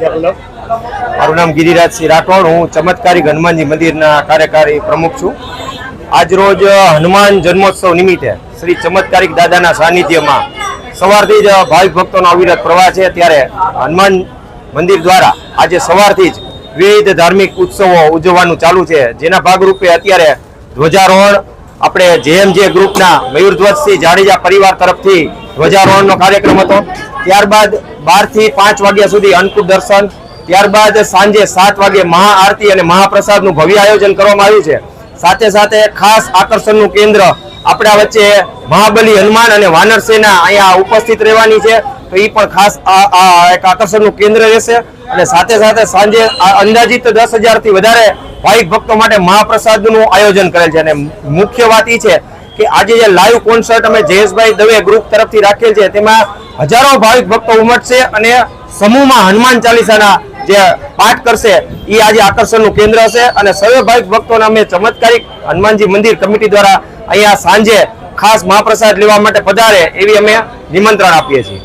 મારું નામ ગિરિરાજસિંહ રાઠોડ, હું ચમત્કારિક હનુમાનજી મંદિરના કાર્યકારી પ્રમુખ છું। આજ રોજ હનુમાન જન્મોત્સવ નિમિત્તે શ્રી ચમત્કારિક દાદાના સાનિધ્યમાં સવારથી જ ભાવિક ભક્તોનો અવિરત પ્રવાહ છે। ત્યારે હનુમાન મંદિર દ્વારા આજે સવારથી જ વિવિધ ધાર્મિક ઉત્સવો ઉજવવાનું ચાલુ છે, જેના ભાગરૂપે અત્યારે ધ્વજારોહણ આપણે જેએમજે ગ્રુપના મયુરધ્વજસિંહ જાડેજા પરિવાર તરફથી ધ્વજારોહણનો કાર્યક્રમ હતો। ત્યારબાદ 12 થી 5 વાગ્યા સુધી અન્નકૂટ દર્શન, ત્યારબાદ સાંજે 7 વાગે મહાઆરતી અને મહાપ્રસાદનું ભવ્ય આયોજન કરવામાં આવ્યું છે। સાથે સાથે ખાસ આકર્ષણનું કેન્દ્ર આપણા વચ્ચે મહાબલી હનુમાન અને વાનર સેના અહીંયા ઉપસ્થિત રહેવાની છે, તો એ પણ ખાસ એક આકર્ષણનું કેન્દ્ર રહેશે। અને સાથે સાથે સાંજે અંદાજિત 10,000 થી વધારે ભાવિક ભક્તો માટે મહાપ્રસાદનું આયોજન કરેલ છે। અને મુખ્ય વાત એ છે કે આજે જે લાઈવ કોન્સર્ટ અમે જયેશભાઈ દવે ગ્રુપ તરફથી રાખેલ છે, તેમાં હજારો ભાવિક ભક્તો ઉમટશે અને સમૂહમાં હનુમાન ચાલીસાના જે પાઠ કરશે એ આજે આકર્ષણનું કેન્દ્ર હશે। અને સર્વે ભાવિક ભક્તોને અમે ચમત્કારિક હનુમાનજી મંદિર કમિટી દ્વારા અહીંયા સાંજે ખાસ મહાપ્રસાદ લેવા માટે પધારે એવી અમે નિમંત્રણ આપીએ છીએ।